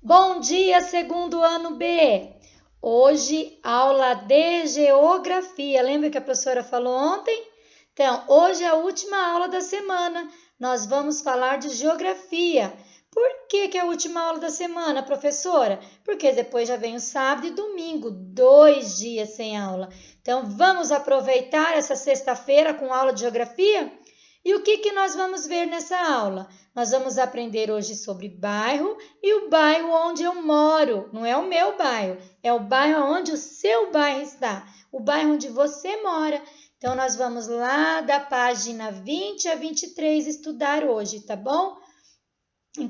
Bom dia, segundo ano B. Hoje, aula de geografia. Lembra que a professora falou ontem? Então, hoje é a última aula da semana. Nós vamos falar de geografia. Por que é a última aula da semana, professora? Porque depois já vem o sábado e domingo, 2 dias sem aula. Então, vamos aproveitar essa sexta-feira com aula de geografia? E o que nós vamos ver nessa aula? Nós vamos aprender hoje sobre bairro e o bairro onde eu moro. Não é o meu bairro, é o bairro onde o seu bairro está, o bairro onde você mora. Então, nós vamos lá da página 20 a 23 estudar hoje, tá bom?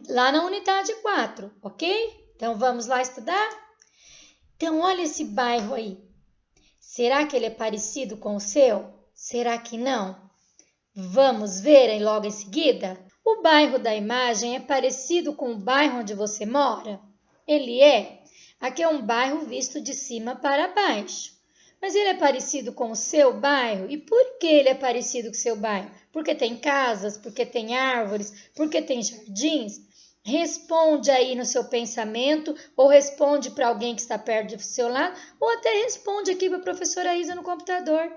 Lá na unidade 4, ok? Então, vamos lá estudar? Então, olha esse bairro aí. Será que ele é parecido com o seu? Será que não? Vamos ver logo em seguida? O bairro da imagem é parecido com o bairro onde você mora? Ele é. Aqui é um bairro visto de cima para baixo. Mas ele é parecido com o seu bairro? E por que ele é parecido com o seu bairro? Porque tem casas, porque tem árvores, porque tem jardins? Responde aí no seu pensamento, ou responde para alguém que está perto do seu lado, ou até responde aqui para a professora Isa no computador.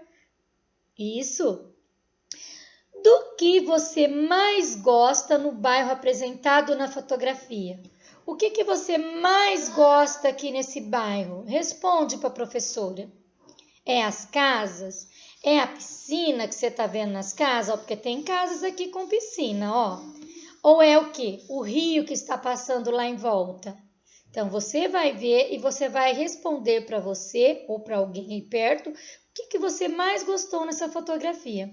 Isso! Do que você mais gosta no bairro apresentado na fotografia? O que você mais gosta aqui nesse bairro? Responde para a professora. É as casas? É a piscina que você está vendo nas casas? Ó, porque tem casas aqui com piscina, ó. Ou é o quê? O rio que está passando lá em volta. Então, você vai ver e você vai responder para você ou para alguém aí perto o que você mais gostou nessa fotografia.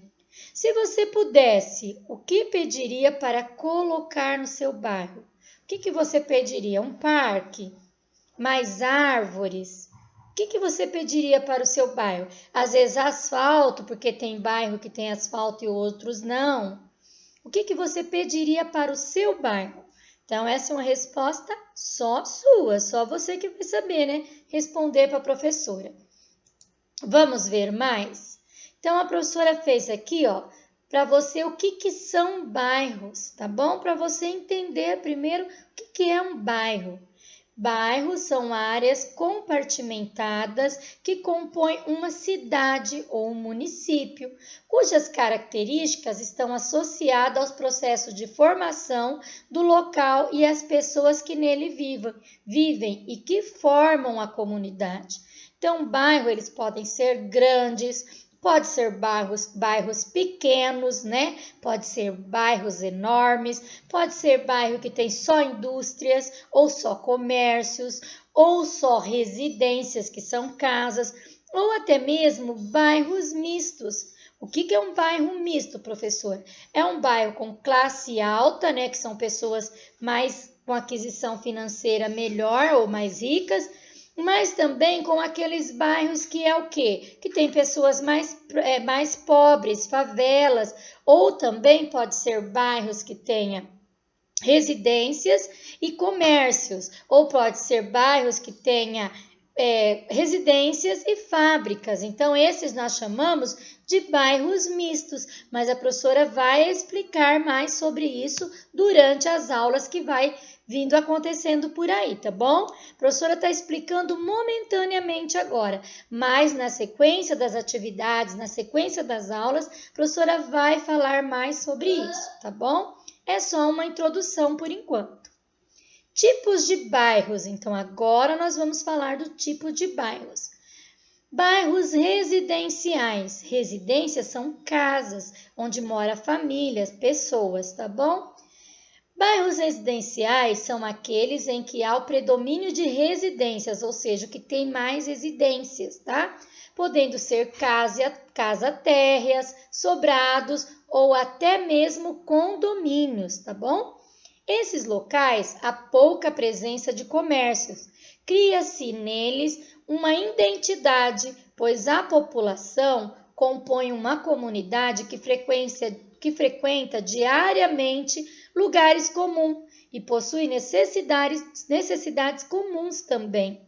Se você pudesse, o que pediria para colocar no seu bairro? O que você pediria? Um parque? Mais árvores? O que você pediria para o seu bairro? Às vezes asfalto, porque tem bairro que tem asfalto e outros não. O que você pediria para o seu bairro? Então, essa é uma resposta só sua, só você que vai saber, né? Responder para a professora. Vamos ver mais? Então, a professora fez aqui, ó, para você o que são bairros, tá bom? Para você entender primeiro o que é um bairro. Bairros são áreas compartimentadas que compõem uma cidade ou um município, cujas características estão associadas aos processos de formação do local e às pessoas que nele vivem e que formam a comunidade. Então, bairro, eles podem ser grandes, pode ser bairros pequenos, né? Pode ser bairros enormes, pode ser bairro que tem só indústrias ou só comércios ou só residências, que são casas, ou até mesmo bairros mistos. O que é um bairro misto, professor? É um bairro com classe alta, né? Que são pessoas mais com aquisição financeira melhor ou mais ricas, mas também com aqueles bairros que é o quê? Que tem pessoas mais pobres, favelas, ou também pode ser bairros que tenha residências e comércios, ou pode ser bairros que tenha residências e fábricas. Então, esses nós chamamos de bairros mistos, mas a professora vai explicar mais sobre isso durante as aulas que vai vindo acontecendo por aí, tá bom? A professora está explicando momentaneamente agora, mas na sequência das atividades, na sequência das aulas, a professora vai falar mais sobre isso, tá bom? É só uma introdução por enquanto. Tipos de bairros. Então, agora nós vamos falar do tipo de bairros. Bairros residenciais. Residências são casas onde mora famílias, pessoas, tá bom? Bairros residenciais são aqueles em que há o predomínio de residências, ou seja, que tem mais residências, tá? Podendo ser casa-térreas, sobrados ou até mesmo condomínios, tá bom? Esses locais há pouca presença de comércios. Cria-se neles uma identidade, pois a população compõe uma comunidade que frequenta diariamente lugares comuns e possui necessidades comuns também.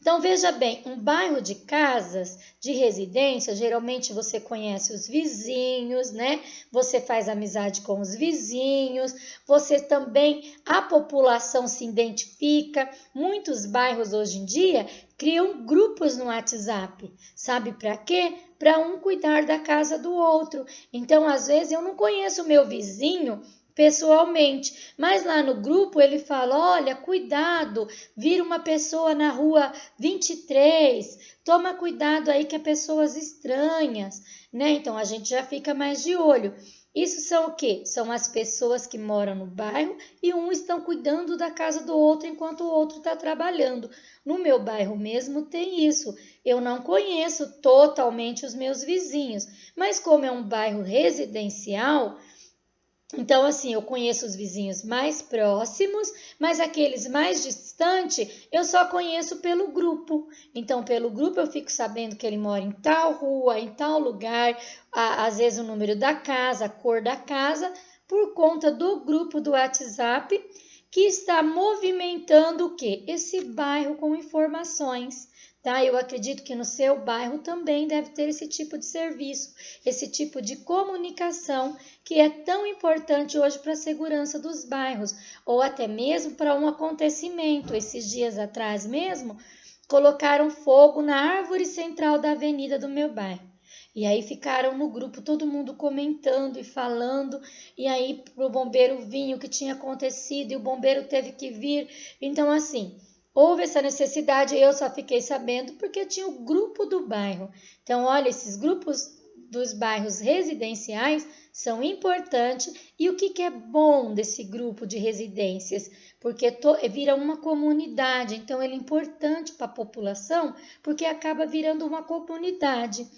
Então, veja bem, um bairro de casas, de residência, geralmente você conhece os vizinhos, né? Você faz amizade com os vizinhos, você também, a população se identifica. Muitos bairros hoje em dia criam grupos no WhatsApp. Sabe para quê? Para um cuidar da casa do outro. Então, às vezes, eu não conheço o meu vizinho pessoalmente, mas lá no grupo ele fala: olha, cuidado, vira uma pessoa na rua 23, toma cuidado aí que é pessoas estranhas, né? Então a gente já fica mais de olho. Isso são o quê? São as pessoas que moram no bairro e uns estão cuidando da casa do outro enquanto o outro está trabalhando. No meu bairro mesmo tem isso. Eu não conheço totalmente os meus vizinhos, mas como é um bairro residencial, então, assim, eu conheço os vizinhos mais próximos, mas aqueles mais distantes eu só conheço pelo grupo. Então, pelo grupo eu fico sabendo que ele mora em tal rua, em tal lugar, às vezes o número da casa, a cor da casa, por conta do grupo do WhatsApp que está movimentando o quê? Esse bairro com informações. Tá? Eu acredito que no seu bairro também deve ter esse tipo de serviço, esse tipo de comunicação que é tão importante hoje para a segurança dos bairros, ou até mesmo para um acontecimento. Esses dias atrás mesmo, colocaram fogo na árvore central da avenida do meu bairro. E aí ficaram no grupo todo mundo comentando e falando, e aí o bombeiro vinha o que tinha acontecido e o bombeiro teve que vir. Então, assim, houve essa necessidade, eu só fiquei sabendo porque tinha o grupo do bairro. Então, olha, esses grupos dos bairros residenciais são importantes. E o que é bom desse grupo de residências? Porque vira uma comunidade, então ele é importante para a população, porque acaba virando uma comunidade.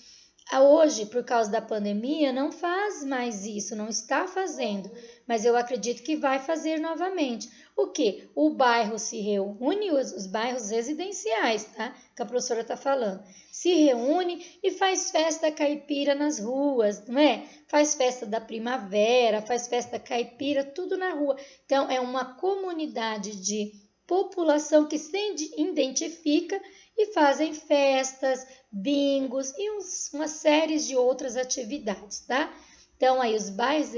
Hoje, por causa da pandemia, não faz mais isso, não está fazendo, mas eu acredito que vai fazer novamente. O que? O bairro se reúne, os bairros residenciais, tá? Que a professora está falando. Se reúne e faz festa caipira nas ruas, não é? Faz festa da primavera, faz festa caipira, tudo na rua. Então, é uma comunidade de população que se identifica e fazem festas, bingos e uma série de outras atividades, tá? Então, aí os bairros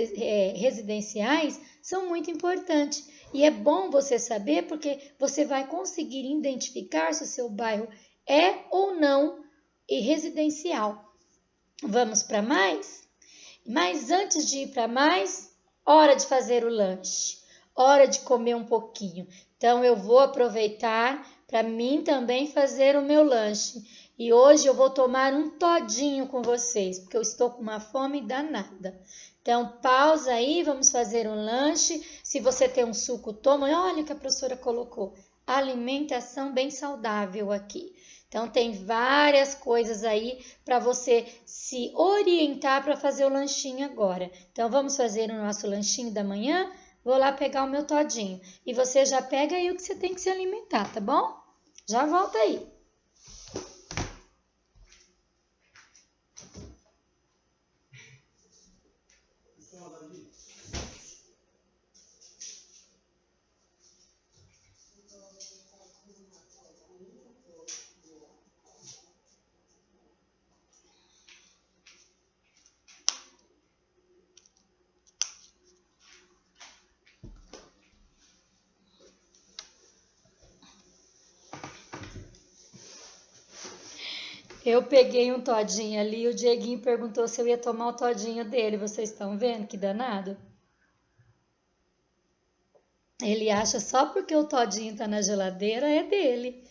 residenciais são muito importantes e é bom você saber porque você vai conseguir identificar se o seu bairro é ou não residencial. Vamos para mais? Mas antes de ir para mais, hora de fazer o lanche, hora de comer um pouquinho. Então, eu vou aproveitar para mim também fazer o meu lanche. E hoje eu vou tomar um todinho com vocês, porque eu estou com uma fome danada. Então, pausa aí, vamos fazer um lanche. Se você tem um suco, toma. Olha o que a professora colocou. Alimentação bem saudável aqui. Então, tem várias coisas aí para você se orientar para fazer o lanchinho agora. Então, vamos fazer o nosso lanchinho da manhã? Vou lá pegar o meu todinho. E você já pega aí o que você tem que se alimentar, tá bom? Já volta aí. Eu peguei um todinho ali, o Dieguinho perguntou se eu ia tomar o todinho dele. Vocês estão vendo que danado? Ele acha só porque o todinho tá na geladeira é dele.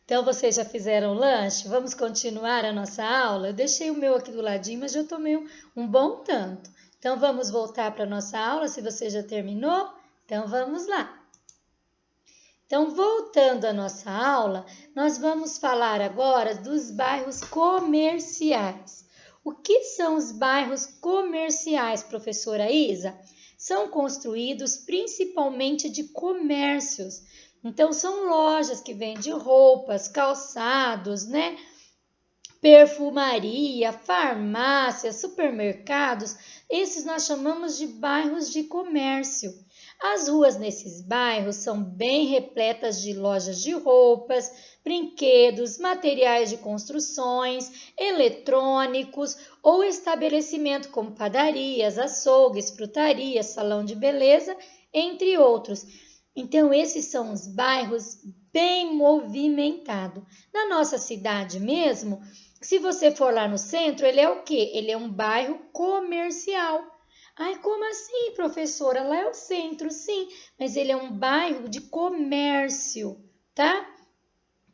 Então, vocês já fizeram lanche? Vamos continuar a nossa aula? Eu deixei o meu aqui do ladinho, mas já tomei um bom tanto. Então, vamos voltar para a nossa aula, se você já terminou? Então, vamos lá. Então, voltando à nossa aula, nós vamos falar agora dos bairros comerciais. O que são os bairros comerciais, professora Isa? São construídos principalmente de comércios. Então, são lojas que vendem roupas, calçados, né? Perfumaria, farmácias, supermercados. Esses nós chamamos de bairros de comércio. As ruas nesses bairros são bem repletas de lojas de roupas, brinquedos, materiais de construções, eletrônicos ou estabelecimento como padarias, açougues, frutarias, salão de beleza, entre outros. Então, esses são os bairros bem movimentados. Na nossa cidade mesmo, se você for lá no centro, ele é o quê? Ele é um bairro comercial. Ai, como assim, professora? Lá é o centro, sim, mas ele é um bairro de comércio, tá?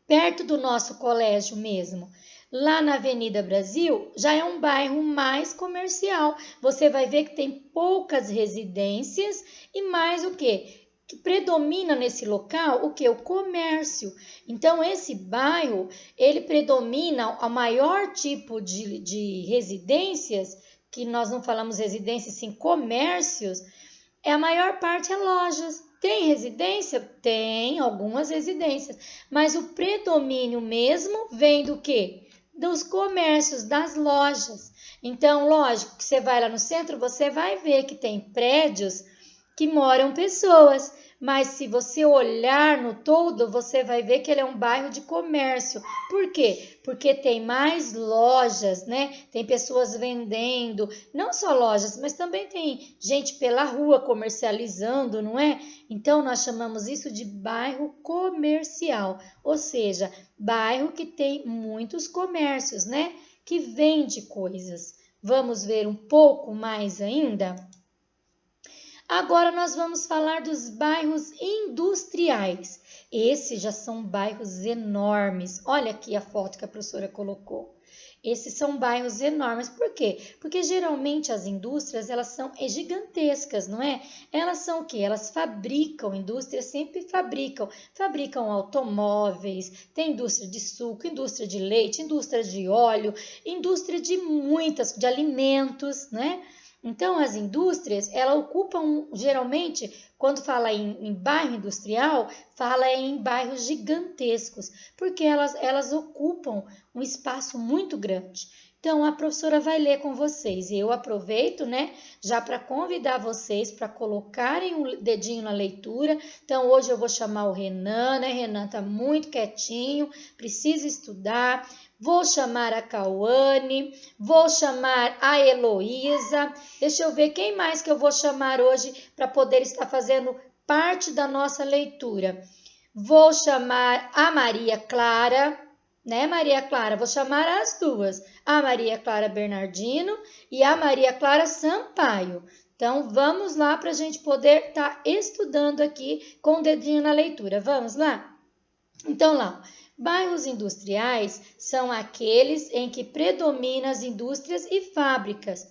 Perto do nosso colégio mesmo. Lá na Avenida Brasil, já é um bairro mais comercial. Você vai ver que tem poucas residências e mais o quê? Que predomina nesse local o que? O comércio. Então, esse bairro, ele predomina a maior tipo de residências, que nós não falamos residências, sim comércios, a maior parte é lojas. Tem residência? Tem algumas residências, mas o predomínio mesmo vem do quê? Dos comércios, das lojas. Então, lógico que você vai lá no centro, você vai ver que tem prédios que moram pessoas, mas se você olhar no todo, você vai ver que ele é um bairro de comércio. Por quê? Porque tem mais lojas, né? Tem pessoas vendendo, não só lojas, mas também tem gente pela rua comercializando, não é? Então, nós chamamos isso de bairro comercial, ou seja, bairro que tem muitos comércios, né? Que vende coisas. Vamos ver um pouco mais ainda? Agora nós vamos falar dos bairros industriais. Esses já são bairros enormes. Olha aqui a foto que a professora colocou. Esses são bairros enormes. Por quê? Porque geralmente as indústrias, elas são gigantescas, não é? Elas são o quê? Elas fabricam, indústrias sempre fabricam automóveis, tem indústria de suco, indústria de leite, indústria de óleo, indústria de muitas, de alimentos, né? Então, as indústrias, elas ocupam, geralmente, quando fala em bairro industrial, fala em bairros gigantescos, porque elas ocupam um espaço muito grande. Então, a professora vai ler com vocês e eu aproveito, né, já para convidar vocês para colocarem um dedinho na leitura. Então, hoje eu vou chamar o Renan, né? Renan tá muito quietinho, precisa estudar. Vou chamar a Cauane, vou chamar a Heloísa. Deixa eu ver quem mais que eu vou chamar hoje para poder estar fazendo parte da nossa leitura. Vou chamar a Maria Clara, né, Maria Clara? Vou chamar as duas, a Maria Clara Bernardino e a Maria Clara Sampaio. Então, vamos lá para a gente poder estar estudando aqui com o dedinho na leitura. Vamos lá? Então, lá, bairros industriais são aqueles em que predominam as indústrias e fábricas.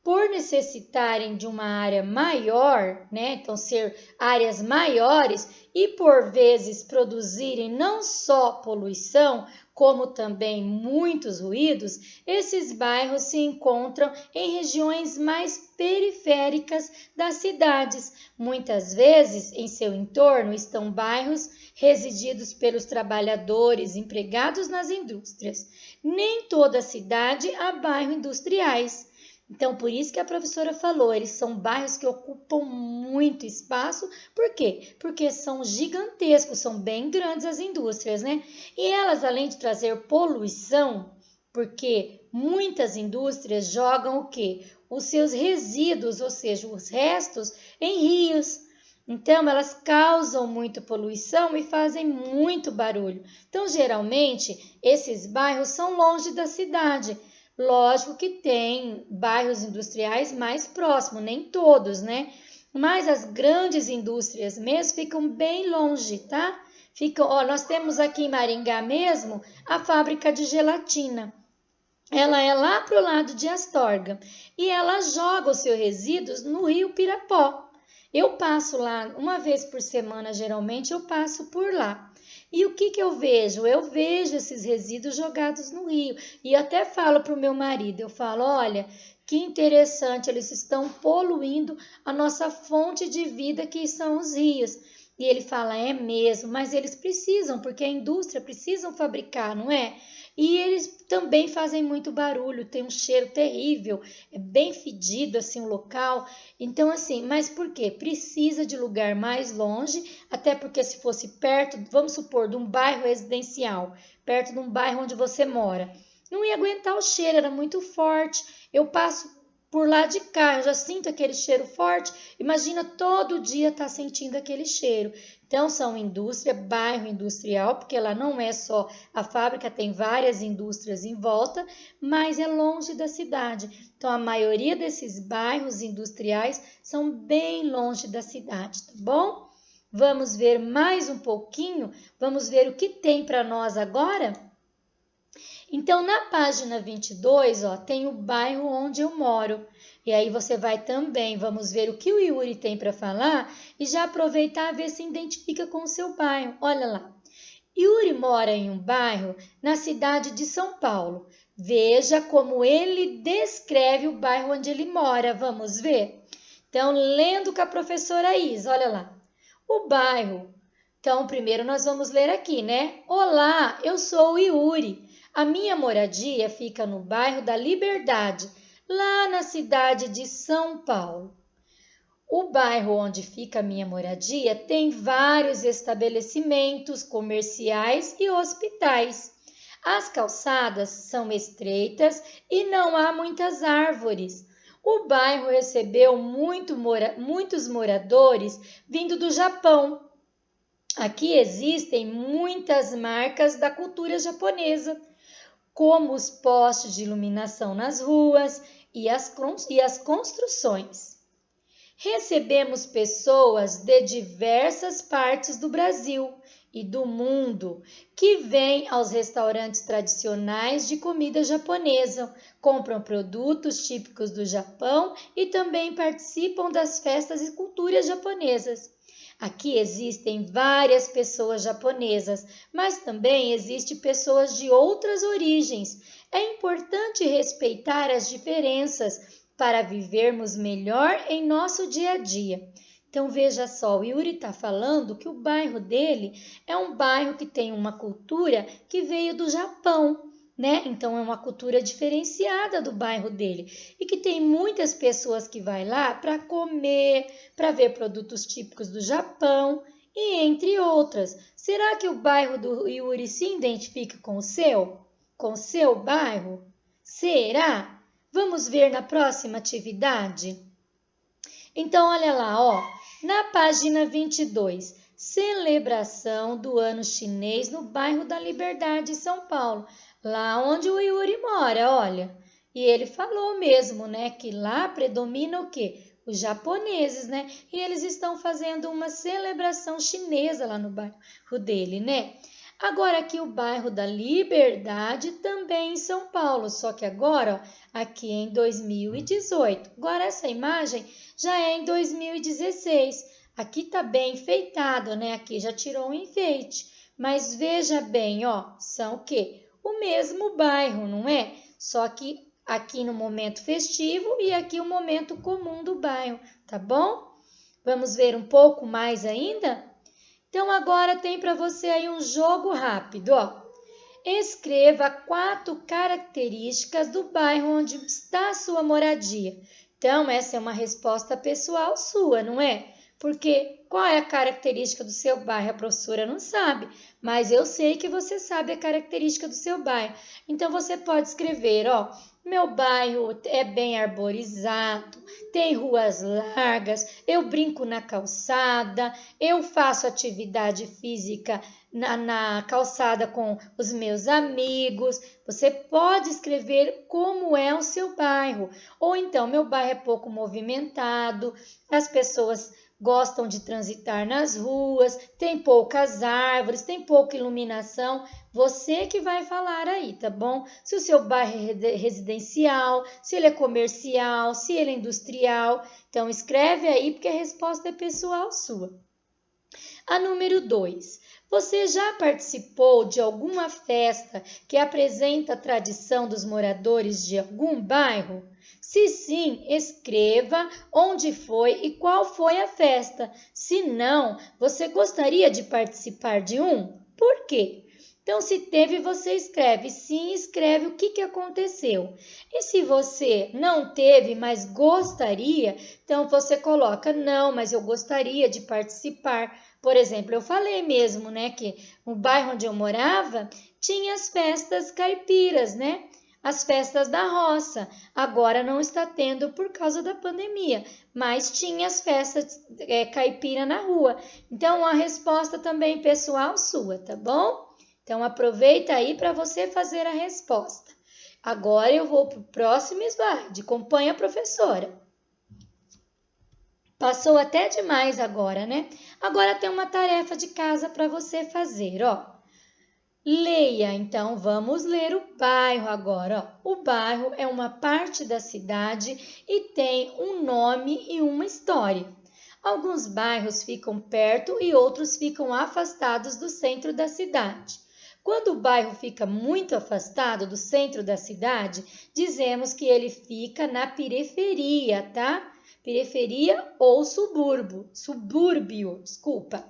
Por necessitarem de uma área maior, né? Então, ser áreas maiores e por vezes produzirem não só poluição, como também muitos ruídos, esses bairros se encontram em regiões mais periféricas das cidades. Muitas vezes, em seu entorno, estão bairros resididos pelos trabalhadores empregados nas indústrias. Nem toda cidade há bairros industriais. Então, por isso que a professora falou, eles são bairros que ocupam muito espaço. Por quê? Porque são gigantescos, são bem grandes as indústrias, né? E elas, além de trazer poluição, porque muitas indústrias jogam o quê? Os seus resíduos, ou seja, os restos, em rios. Então, elas causam muita poluição e fazem muito barulho. Então, geralmente, esses bairros são longe da cidade. Lógico que tem bairros industriais mais próximos, nem todos, né? Mas as grandes indústrias mesmo ficam bem longe, tá? Nós temos aqui em Maringá mesmo a fábrica de gelatina. Ela é lá para o lado de Astorga e ela joga os seus resíduos no rio Pirapó. Eu passo lá uma vez por semana, geralmente eu passo por lá. E o que eu vejo? Eu vejo esses resíduos jogados no rio. E até falo para o meu marido, eu falo, olha, que interessante, eles estão poluindo a nossa fonte de vida, que são os rios. E ele fala, é mesmo, mas eles precisam, porque a indústria precisa fabricar, não é? E eles também fazem muito barulho, tem um cheiro terrível, é bem fedido assim o local. Então assim, mas por quê? Precisa de lugar mais longe, até porque se fosse perto, vamos supor, de um bairro residencial, perto de um bairro onde você mora, não ia aguentar o cheiro, era muito forte. Eu passo por lá de cá, eu já sinto aquele cheiro forte. Imagina todo dia estar sentindo aquele cheiro. Então, são indústria, bairro industrial, porque lá não é só a fábrica, tem várias indústrias em volta, mas é longe da cidade. Então, a maioria desses bairros industriais são bem longe da cidade, tá bom? Vamos ver mais um pouquinho, vamos ver o que tem para nós agora? Então, na página 22, ó, tem o bairro onde eu moro. E aí você vai também, vamos ver o que o Yuri tem para falar e já aproveitar e ver se identifica com o seu bairro. Olha lá. Yuri mora em um bairro na cidade de São Paulo. Veja como ele descreve o bairro onde ele mora. Vamos ver? Então, lendo com a professora Isa, olha lá. O bairro. Então, primeiro nós vamos ler aqui, né? Olá, eu sou o Yuri. A minha moradia fica no bairro da Liberdade, lá na cidade de São Paulo. O bairro onde fica a minha moradia tem vários estabelecimentos comerciais e hospitais. As calçadas são estreitas e não há muitas árvores. O bairro recebeu muitos moradores vindo do Japão. Aqui existem muitas marcas da cultura japonesa, como os postes de iluminação nas ruas e as construções. Recebemos pessoas de diversas partes do Brasil e do mundo que vêm aos restaurantes tradicionais de comida japonesa, compram produtos típicos do Japão e também participam das festas e culturas japonesas. Aqui existem várias pessoas japonesas, mas também existem pessoas de outras origens. É importante respeitar as diferenças para vivermos melhor em nosso dia a dia. Então veja só, o Yuri está falando que o bairro dele é um bairro que tem uma cultura que veio do Japão, né? Então é uma cultura diferenciada do bairro dele e que tem muitas pessoas que vai lá para comer, para ver produtos típicos do Japão e entre outras. Será que o bairro do Yuri se identifica com o seu? Com o seu bairro? Será? Vamos ver na próxima atividade? Então, olha lá, ó, na página 22, celebração do ano chinês no bairro da Liberdade, em São Paulo, lá onde o Yuri mora, olha. E ele falou mesmo, né, que lá predomina o quê? Os japoneses, né? E eles estão fazendo uma celebração chinesa lá no bairro dele, né? Agora aqui o bairro da Liberdade também em São Paulo, só que agora, ó, aqui em 2018. Agora essa imagem já é em 2016. Aqui tá bem enfeitado, né? Aqui já tirou um enfeite. Mas veja bem, ó, são o quê? O mesmo bairro, não é? Só que aqui no momento festivo e aqui o momento comum do bairro, tá bom? Vamos ver um pouco mais ainda? Então, agora tem para você aí um jogo rápido, ó. Escreva 4 características do bairro onde está a sua moradia. Então, essa é uma resposta pessoal sua, não é? Porque qual é a característica do seu bairro? A professora não sabe, mas eu sei que você sabe a característica do seu bairro. Então, você pode escrever, ó, meu bairro é bem arborizado, tem ruas largas, eu brinco na calçada, eu faço atividade física na calçada com os meus amigos. Você pode escrever como é o seu bairro. Ou então, meu bairro é pouco movimentado, as pessoas gostam de transitar nas ruas, tem poucas árvores, tem pouca iluminação. Você que vai falar aí, tá bom? Se o seu bairro é residencial, se ele é comercial, se ele é industrial. Então, escreve aí porque a resposta é pessoal sua. A número 2. Você já participou de alguma festa que apresenta a tradição dos moradores de algum bairro? Se sim, escreva onde foi e qual foi a festa. Se não, você gostaria de participar de um? Por quê? Então, se teve, você escreve sim, escreve o que aconteceu. E se você não teve, mas gostaria, então você coloca não, mas eu gostaria de participar. Por exemplo, eu falei mesmo, né, que no bairro onde eu morava tinha as festas caipiras, né? As festas da roça. Agora não está tendo por causa da pandemia, mas tinha as festas caipira na rua. Então, a resposta também pessoal sua, tá bom? Então, aproveita aí para você fazer a resposta. Agora eu vou para o próximo slide. Acompanha a professora. Passou até demais agora, né? Agora tem uma tarefa de casa para você fazer, ó. Leia, então vamos ler o bairro agora, ó. O bairro é uma parte da cidade e tem um nome e uma história. Alguns bairros ficam perto e outros ficam afastados do centro da cidade. Quando o bairro fica muito afastado do centro da cidade, dizemos que ele fica na periferia, tá? Periferia ou subúrbio, desculpa.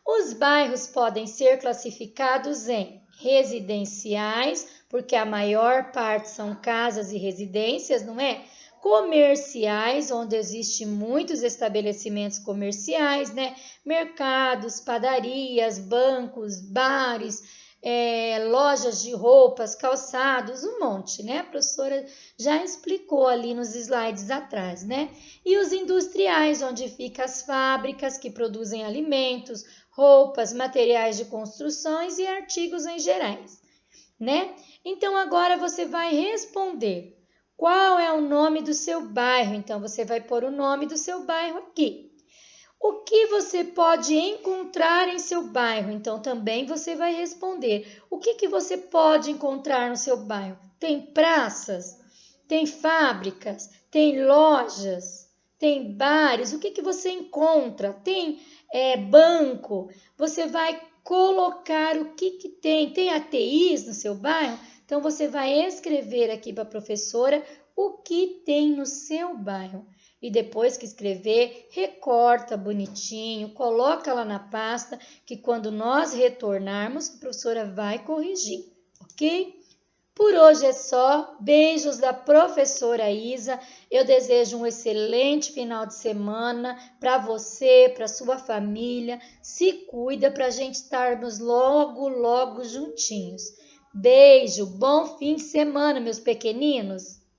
Os bairros podem ser classificados em residenciais, porque a maior parte são casas e residências, não é? Comerciais, onde existem muitos estabelecimentos comerciais, né? Mercados, padarias, bancos, bares, lojas de roupas, calçados, um monte, né? A professora já explicou ali nos slides atrás, né? E os industriais, onde ficam as fábricas que produzem alimentos, roupas, materiais de construções e artigos em gerais, né? Então agora você vai responder. Qual é o nome do seu bairro? Então você vai pôr o nome do seu bairro aqui. O que você pode encontrar em seu bairro? Então também você vai responder. O que você pode encontrar no seu bairro? Tem praças? Tem fábricas? Tem lojas? Tem bares? O que você encontra? Tem banco? Você vai colocar o que tem. Tem ATIs no seu bairro? Então você vai escrever aqui para a professora o que tem no seu bairro. E depois que escrever, recorta bonitinho, coloca lá na pasta, que quando nós retornarmos, a professora vai corrigir, ok? Por hoje é só. Beijos da professora Isa. Eu desejo um excelente final de semana para você, para sua família. Se cuida para a gente estarmos logo juntinhos. Beijo, bom fim de semana, meus pequeninos.